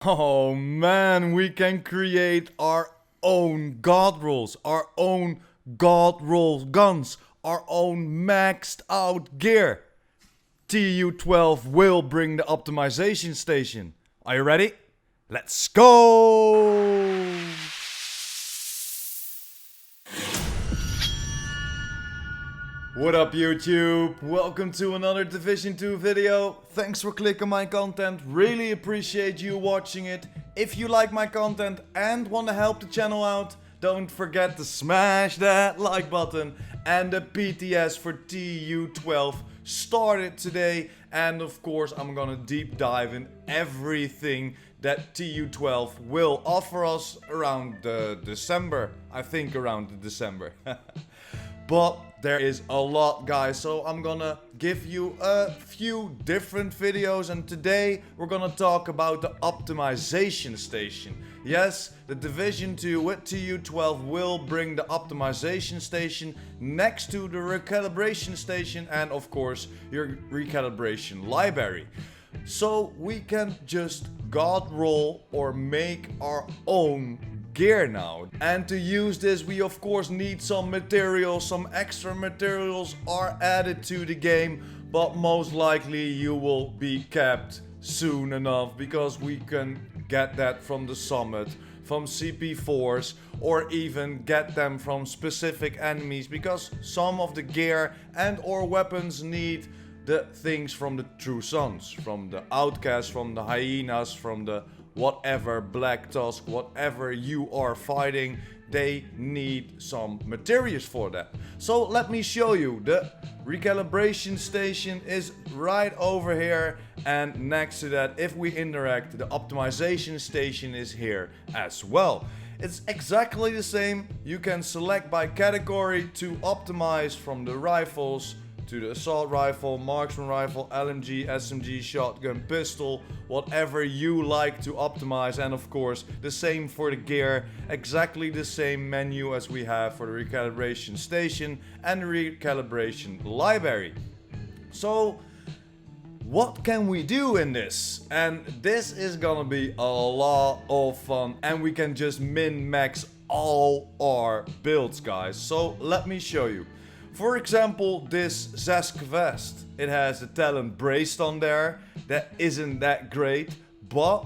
Oh man, we can create our own god rolls, our own god roll guns, our own maxed out gear. TU12 will bring the optimization station. Are you ready? Let's go! What up YouTube? Welcome to another Division 2 video. Thanks for clicking my content, really appreciate you watching it. If you like my content and want to help the channel out, don't forget to smash that like button. And the PTS for TU12 started today, and of course I'm gonna deep dive in everything that TU12 will offer us around December. I think around December. But there is a lot, guys, so I'm gonna give you a few different videos, and today we're gonna talk about the optimization station. Yes, the Division 2 with TU12 will bring the optimization station next to the recalibration station and of course your recalibration library. So we can just god roll or make our own gear now. And to use this we of course need some materials. Some extra materials are added to the game, but most likely you will be capped soon enough, because we can get that from the summit, from CP4s, or even get them from specific enemies, because some of the gear and or weapons need the things from the True Sons, from the Outcasts, from the Hyenas, from the whatever, Black Tusk, whatever you are fighting, they need some materials for that. So let me show you. The recalibration station is right over here, and next to that, if we interact, the optimization station is here as well. It's exactly the same. You can select by category to optimize from the rifles to the assault rifle, marksman rifle, LMG, SMG, shotgun, pistol, whatever you like to optimize. And of course the same for the gear, exactly the same menu as we have for the recalibration station and the recalibration library. So what can we do in this? And this is gonna be a lot of fun, and we can just min-max all our builds, guys. So let me show you. For example, this Zesk vest, it has the talent braced on there. That isn't that great, but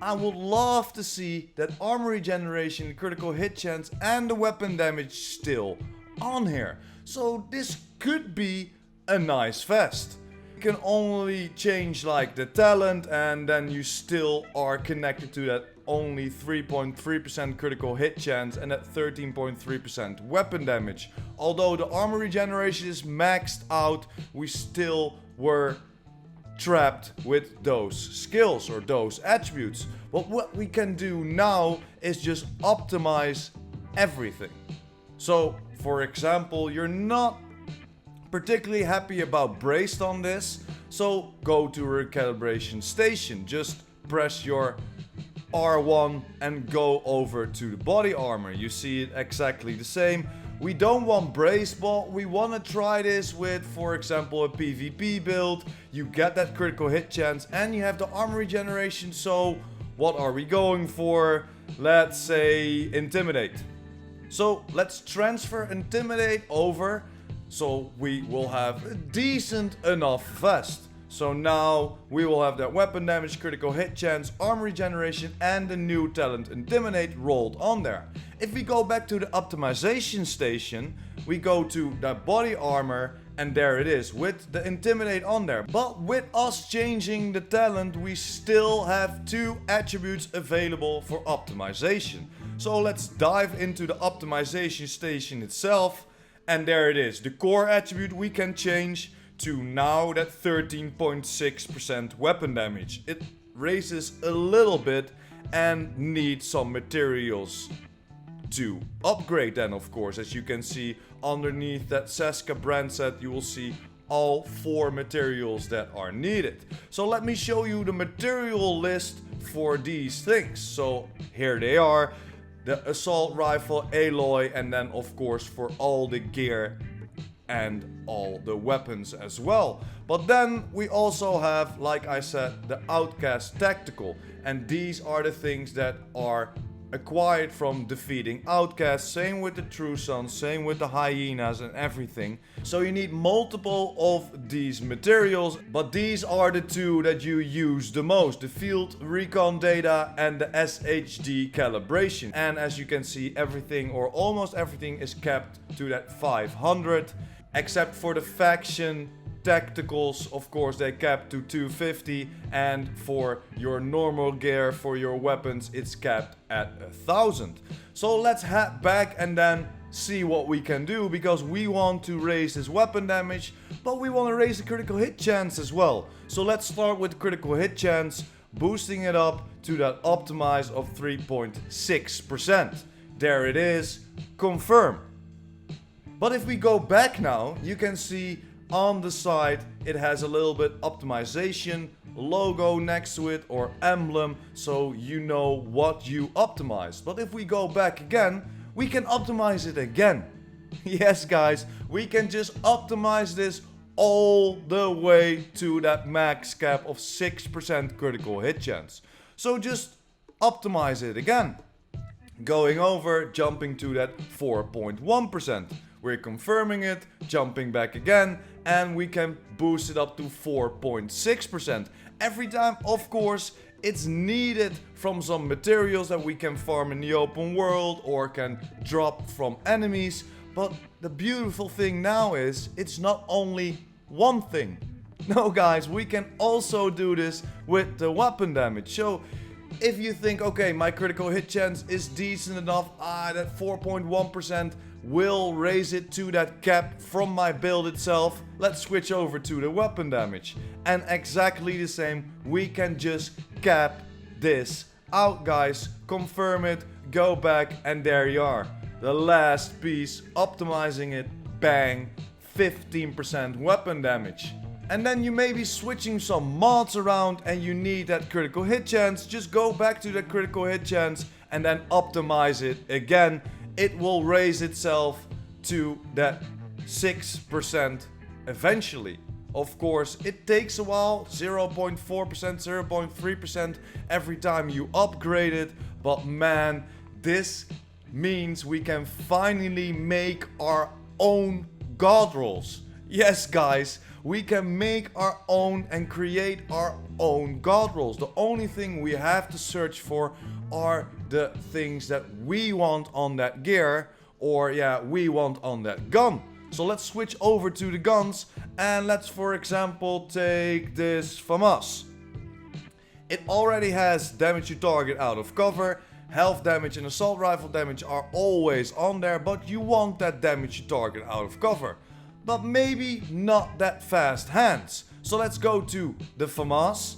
I would love to see that armor regeneration, critical hit chance and the weapon damage still on here. So this could be a nice vest. You can only change like the talent, and then you still are connected to that only 3.3% critical hit chance and at 13.3% weapon damage. Although the armor regeneration is maxed out, we still were trapped with those skills or those attributes. But what we can do now is just optimize everything. So for example, you're not particularly happy about braced on this, so go to recalibration station. Just press your R1 and go over to the body armor. You see it exactly the same. We don't want braced, but we want to try this with, for example, a PvP build. You get that critical hit chance and you have the armor regeneration. So what are we going for? Let's say intimidate. So let's transfer intimidate over, so we will have a decent enough vest. So now we will have that weapon damage, critical hit chance, armor regeneration and the new talent intimidate rolled on there. If we go back to the optimization station, we go to that body armor, and there it is with the intimidate on there. But with us changing the talent, we still have two attributes available for optimization. So let's dive into the optimization station itself, and there it is. The core attribute we can change to now that 13.6% weapon damage. It raises a little bit and needs some materials to upgrade then, of course. As you can see underneath that Seska brand set, you will see all 4 materials that are needed. So let me show you the material list for these things. So here they are. The assault rifle, alloy, and then of course for all the gear and all the weapons as well. But then we also have, like I said, the Outcast Tactical. And these are the things that are acquired from defeating outcasts. Same with the True Sons, same with the hyenas and everything. So you need multiple of these materials, but these are the two that you use the most: the field recon data and the SHD calibration. And as you can see, everything or almost everything is kept to that 500, except for the faction tacticals. Of course, they capped to 250, and for your normal gear, for your weapons, it's capped at 1000. So let's head back and then see what we can do, because we want to raise this weapon damage, but we want to raise the critical hit chance as well. So let's start with critical hit chance, boosting it up to that optimize of 3.6%. There it is, confirm. But if we go back now, you can see on the side it has a little bit optimization logo next to it, or emblem, so you know what you optimized. But if we go back again, we can optimize it again. Yes guys, we can just optimize this all the way to that max cap of 6% critical hit chance. So just optimize it again. Going over, jumping to that 4.1%. We're confirming it, jumping back again, and we can boost it up to 4.6%. Every time, of course, it's needed from some materials that we can farm in the open world or can drop from enemies. But the beautiful thing now is, it's not only one thing. No guys, we can also do this with the weapon damage. So if you think, okay, my critical hit chance is decent enough, that 4.1% will raise it to that cap from my build itself, let's switch over to the weapon damage. And exactly the same, we can just cap this out guys, confirm it, go back, and there you are. The last piece, optimizing it, bang, 15% weapon damage. And then you may be switching some mods around and you need that critical hit chance. Just go back to that critical hit chance and then optimize it again. It will raise itself to that 6% eventually. Of course, it takes a while, 0.4%, 0.3% every time you upgrade it. But man, this means we can finally make our own god rolls. Yes guys, we can make our own and create our own god rolls. The only thing we have to search for are the things that we want on that gear, or we want on that gun. So let's switch over to the guns, and let's for example take this FAMAS. It already has damage to target out of cover, health damage and assault rifle damage are always on there, but you want that damage to target out of cover. But maybe not that fast hands. So let's go to the FAMAS,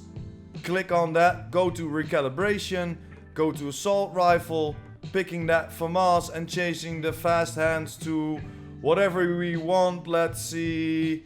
click on that, go to recalibration, go to assault rifle, picking that FAMAS and changing the fast hands to whatever we want. Let's see,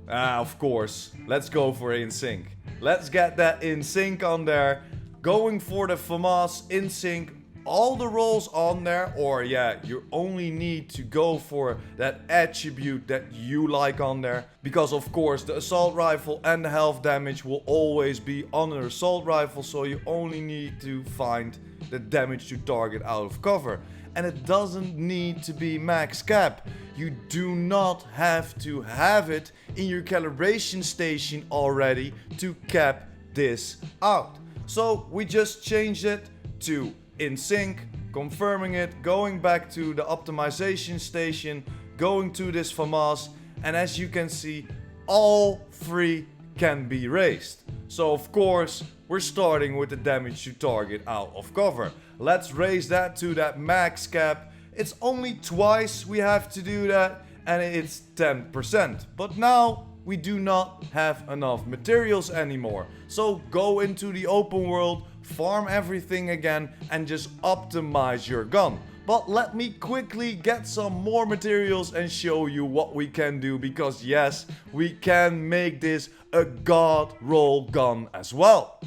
of course, let's go for in sync. Let's get that in sync on there, going for the FAMAS in sync. All the rolls on there, or you only need to go for that attribute that you like on there, because of course the assault rifle and the health damage will always be on an assault rifle, so you only need to find the damage to target out of cover. And it doesn't need to be max cap. You do not have to have it in your calibration station already to cap this out. So we just changed it to in sync, confirming it, going back to the optimization station, going to this FAMAS, and as you can see, all three can be raised. So of course, we're starting with the damage to target out of cover. Let's raise that to that max cap. It's only twice we have to do that, and it's 10%. But now we do not have enough materials anymore. So go into the open world, farm everything again, and just optimize your gun. But let me quickly get some more materials and show you what we can do, because yes, we can make this a god roll gun as well.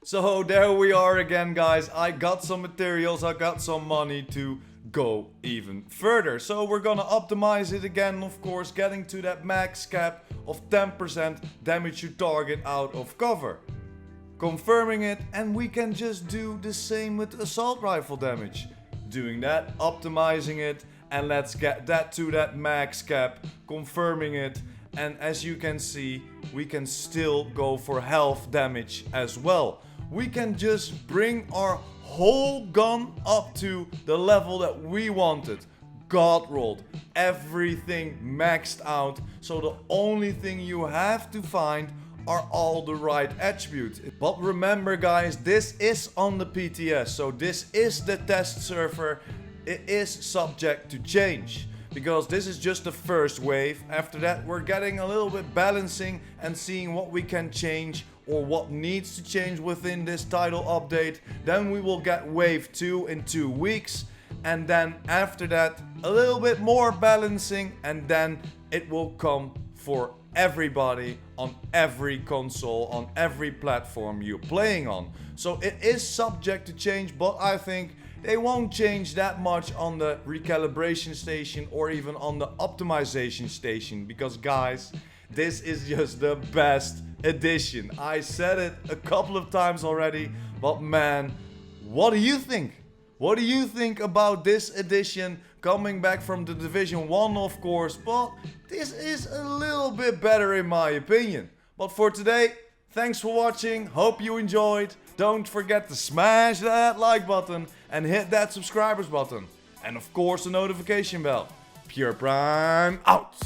So there we are again guys, I got some materials, I got some money to go even further. So we're gonna optimize it again, of course, getting to that max cap of 10% damage to target out of cover. Confirming it, and we can just do the same with assault rifle damage. Doing that, optimizing it, and let's get that to that max cap, confirming it, and as you can see, we can still go for health damage as well. We can just bring our whole gun up to the level that we wanted. God rolled, everything maxed out, so the only thing you have to find are all the right attributes. But remember guys, this is on the PTS, so this is the test server. It is subject to change, because this is just the first wave. After that we're getting a little bit balancing and seeing what we can change or what needs to change within this title update. Then we will get wave 2 in 2 weeks, and then after that a little bit more balancing, and then it will come for everybody on every console, on every platform you're playing on. So it is subject to change, but I think they won't change that much on the recalibration station or even on the optimization station, because guys, this is just the best edition. I said it a couple of times already, but man, what do you think? What do you think about this edition coming back from the Division 1, of course, but this is a little bit better in my opinion. But for today, thanks for watching, hope you enjoyed. Don't forget to smash that like button and hit that subscribers button. And of course the notification bell. PurePrime out!